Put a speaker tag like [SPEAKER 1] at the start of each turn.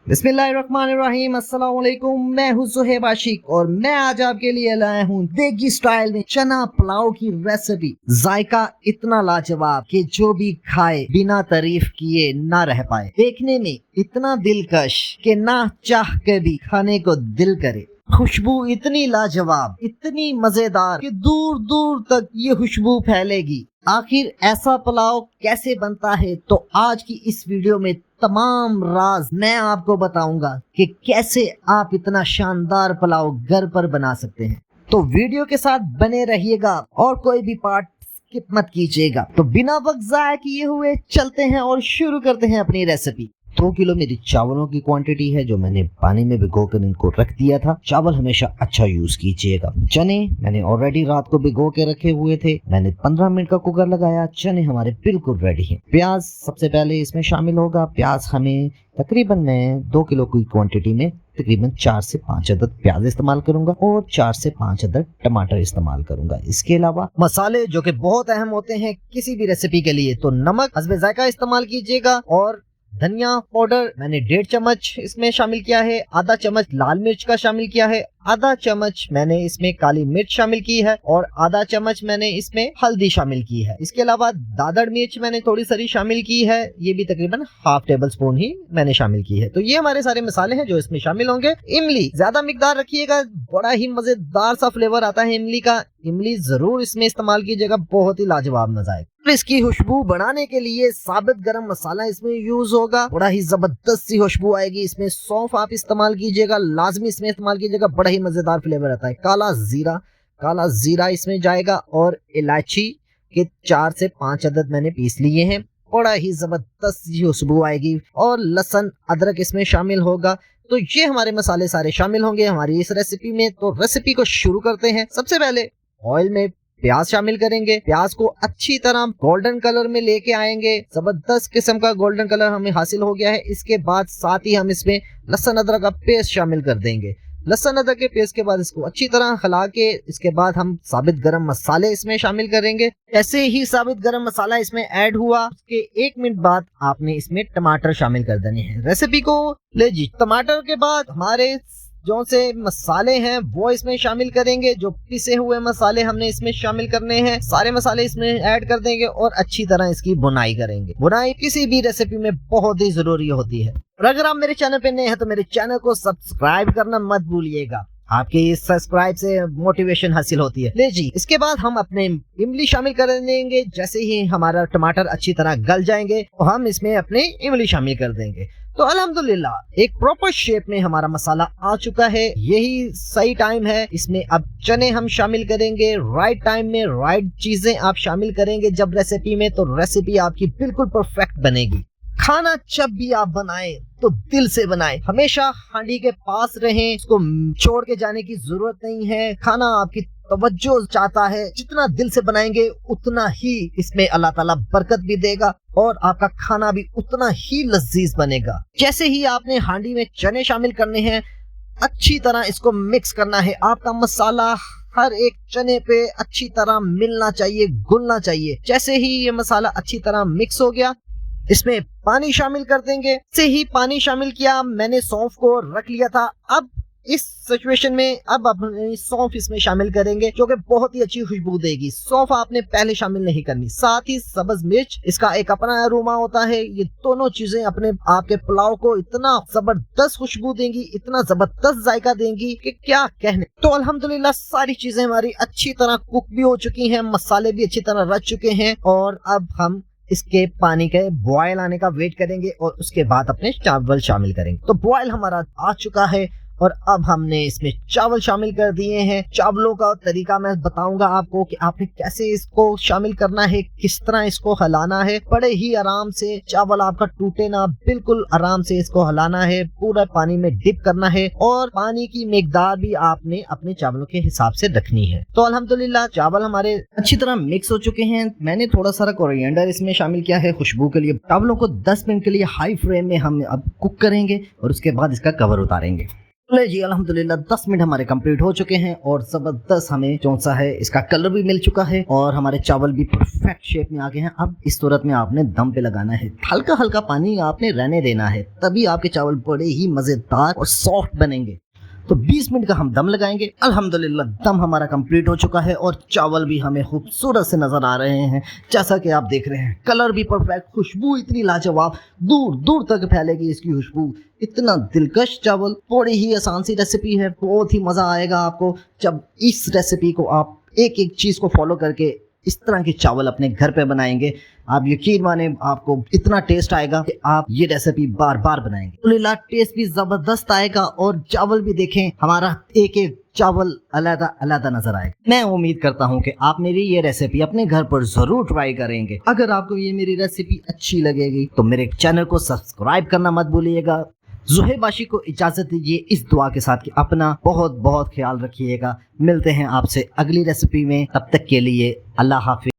[SPEAKER 1] बिस्मिल्लाहिर्रहमानिर्रहीम, अस्सलाम वालेकुम। मैं हूँ सुहेब आशिक और मैं आज आपके लिए लाया हूँ देगी स्टाइल में चना पुलाव की रेसिपी। जायका इतना लाजवाब कि जो भी खाए बिना तारीफ किए ना रह पाए। देखने में इतना दिलकश कि ना चाह के भी खाने को दिल करे। खुशबू इतनी लाजवाब, इतनी मजेदार कि दूर दूर तक ये खुशबू फैलेगी। आखिर ऐसा पुलाव कैसे बनता है, तो आज की इस वीडियो में तमाम राज मैं आपको बताऊंगा कि कैसे आप इतना शानदार पुलाव घर पर बना सकते हैं। तो वीडियो के साथ बने रहिएगा और कोई भी पार्ट स्किप मत कीजिएगा। तो बिना वक्त जाया किए हुए चलते हैं और शुरू करते हैं अपनी रेसिपी। 2 किलो मेरी चावलों की क्वांटिटी है जो मैंने पानी में भिगोकर इनको रख दिया था। चावल हमेशा अच्छा यूज कीजिएगा। चने मैंने ऑलरेडी रात को भिगो के रखे हुए थे। मैंने 15 मिनट का कुकर लगाया। चने हमारे बिल्कुल रेडी हैं। प्याज सबसे पहले इसमें शामिल होगा। प्याज हमें तकरीबन मैं 2 किलो की क्वांटिटी में तकरीबन 4 से 5 अदद प्याज इस्तेमाल करूंगा और 4 से 5 अदद टमाटर इस्तेमाल करूंगा। इसके अलावा मसाले जो कि बहुत अहम होते हैं किसी भी रेसिपी के लिए, तो नमक हस्बे जायका इस्तेमाल कीजिएगा और धनिया पाउडर मैंने 1.5 चम्मच इसमें शामिल किया है। आधा चम्मच लाल मिर्च का शामिल किया है। आधा चम्मच मैंने इसमें काली मिर्च शामिल की है और आधा चम्मच मैंने इसमें हल्दी शामिल की है। इसके अलावा दादड़ मिर्च मैंने थोड़ी सारी शामिल की है। ये भी तकरीबन ½ टेबल स्पून ही मैंने शामिल की है। तो ये हमारे सारे मसाले हैं जो इसमें शामिल होंगे। इमली ज्यादा मिकदार रखिएगा, बड़ा ही मजेदार सा फ्लेवर आता है इमली का। इमली जरूर इसमें इस्तेमाल कीजिएगा, बहुत ही लाजवाब मजा है। इसकी खुशबू बढ़ाने के लिए साबित गरम मसाला इसमें यूज होगा। बड़ा ही जबरदस्त सी खुशबू आएगी। इसमें सौंफ आप इस्तेमाल कीजिएगा, लाजमी इसमें इस्तेमाल कीजिएगा, बड़ा ही मजेदार फ्लेवर आता है। काला जीरा इसमें जाएगा और इलायची के 4 से 5 अदद मैंने पीस लिए हैं। बड़ा ही जबरदस्त सी खुशबू आएगी और लहसुन अदरक इसमें शामिल होगा। तो ये हमारे मसाले सारे शामिल होंगे हमारी इस रेसिपी में। तो रेसिपी को शुरू करते हैं। सबसे पहले ऑयल में प्याज शामिल करेंगे। प्याज को अच्छी तरह गोल्डन कलर में लेके आएंगे। जबरदस्त किस्म का गोल्डन कलर हमें हासिल हो गया है। इसके बाद साथ ही हम इसमें लहसुन अदरक का पेस्ट शामिल कर देंगे। लहसुन अदरक के पेस्ट के बाद इसको अच्छी तरह खिला के इसके बाद हम साबित गरम मसाले इसमें शामिल करेंगे। ऐसे ही साबित गरम मसाला इसमें ऐड हुआ, उसके 1 मिनट बाद आपने इसमें टमाटर शामिल कर देने हैं। रेसिपी को ले जी। टमाटर के बाद हमारे जो से मसाले हैं वो इसमें शामिल करेंगे। जो पिसे हुए मसाले हमने इसमें शामिल करने हैं। सारे मसाले इसमें ऐड कर देंगे और अच्छी तरह इसकी बुनाई करेंगे। बुनाई किसी भी रेसिपी में बहुत ही जरूरी होती है। और अगर आप मेरे चैनल पे नए हैं तो मेरे चैनल को सब्सक्राइब करना मत भूलिएगा। आपके इस सब्सक्राइब से मोटिवेशन हासिल होती है। ले जी, इसके बाद हम अपने इमली शामिल कर देंगे। जैसे ही हमारा टमाटर अच्छी तरह गल जाएंगे तो हम इसमें अपने इमली शामिल कर देंगे। तो अल्हम्दुलिल्लाह एक प्रॉपर शेप में हमारा मसाला आ चुका है। यही सही टाइम है। इसमें अब चने हम शामिल करेंगे। राइट टाइम में राइट चीजें आप शामिल करेंगे जब रेसिपी में, तो रेसिपी आपकी बिल्कुल परफेक्ट बनेगी। खाना जब भी आप बनाएं तो दिल से बनाएं। हमेशा हांडी के पास रहें, इसको छोड़ के जाने की जरूरत नहीं है। खाना आपकी तवज्जो चाहता है। जितना दिल से बनाएंगे उतना ही इसमें अल्लाह ताला बरकत भी देगा और आपका खाना भी उतना ही लजीज बनेगा। जैसे ही आपने हांडी में चने शामिल करने हैं, अच्छी तरह इसको मिक्स करना है। आपका मसाला हर एक चने पे अच्छी तरह मिलना चाहिए, घुलना चाहिए। जैसे ही ये मसाला अच्छी तरह मिक्स हो गया, इसमें पानी शामिल कर देंगे। से ही पानी शामिल किया, मैंने सौंफ को रख लिया था। अब इस सिचुएशन में अब अपने सौंफ इसमें शामिल करेंगे जो कि बहुत ही अच्छी खुशबू देगी। सौंफ आपने पहले शामिल नहीं करनी। साथ ही सब्ज मिर्च, इसका एक अपना अरोमा होता है। ये दोनों चीजें अपने आपके पुलाव को इतना जबरदस्त खुशबू देंगी, इतना जबरदस्त जायका देंगी कि क्या कहने। तो अल्हम्दुलिल्लाह सारी चीजें हमारी अच्छी तरह कुक भी हो चुकी हैं, मसाले भी अच्छी तरह रच चुके हैं और अब हम इसके पानी के बॉयल आने का वेट करेंगे और उसके बाद अपने चावल शामिल करेंगे। तो बॉयल हमारा आ चुका है और अब हमने इसमें चावल शामिल कर दिए हैं। चावलों का तरीका मैं बताऊंगा आपको कि आपने कैसे इसको शामिल करना है, किस तरह इसको हिलाना है। बड़े ही आराम से, चावल आपका टूटे ना, बिल्कुल आराम से इसको हिलाना है। पूरा पानी में डिप करना है और पानी की मिकदार भी आपने अपने चावलों के हिसाब से रखनी है। तो अल्हम्दुलिल्लाह चावल हमारे अच्छी तरह मिक्स हो चुके हैं। मैंने थोड़ा सारा कोरिएंडर इसमें शामिल किया है खुशबू के लिए। चावलों को 10 मिनट के लिए हाई फ्लेम में हम अब कुक करेंगे और उसके बाद इसका कवर उतारेंगे। चले जी अल्हम्दुलिल्लाह 10 मिनट हमारे कंप्लीट हो चुके हैं और जबरदस्त हमें जो सा है इसका कलर भी मिल चुका है और हमारे चावल भी परफेक्ट शेप में आ गए हैं। अब इस सूरत में आपने दम पे लगाना है, हल्का हल्का पानी आपने रहने देना है, तभी आपके चावल बड़े ही मजेदार और सॉफ्ट बनेंगे। तो 20 मिनट का हम दम लगाएंगे। अल्हम्दुलिल्लाह दम हमारा कंप्लीट हो चुका है और चावल भी हमें खूबसूरत से नजर आ रहे हैं, जैसा कि आप देख रहे हैं। कलर भी परफेक्ट, खुशबू इतनी लाजवाब, दूर दूर तक फैलेगी इसकी खुशबू। इतना दिलकश चावल, बड़ी ही आसान सी रेसिपी है, बहुत ही मज़ा आएगा आपको जब इस रेसिपी को आप एक एक चीज़ को फॉलो करके इस तरह के चावल अपने घर पे बनाएंगे। आप यकीन माने आपको इतना टेस्ट आएगा कि आप ये रेसिपी बार बार बनाएंगे। अल्हम्दुलिल्लाह टेस्ट भी जबरदस्त आएगा और चावल भी देखें हमारा एक एक चावल अलग अलग नजर आएगा। मैं उम्मीद करता हूँ कि आप मेरी ये रेसिपी अपने घर पर जरूर ट्राई करेंगे। अगर आपको ये मेरी रेसिपी अच्छी लगेगी तो मेरे चैनल को सब्सक्राइब करना मत भूलिएगा। ज़ुहैब बाशी को इजाज़त दीजिए इस दुआ के साथ कि अपना बहुत बहुत ख्याल रखिएगा। मिलते हैं आपसे अगली रेसिपी में, तब तक के लिए अल्लाह हाफिज़।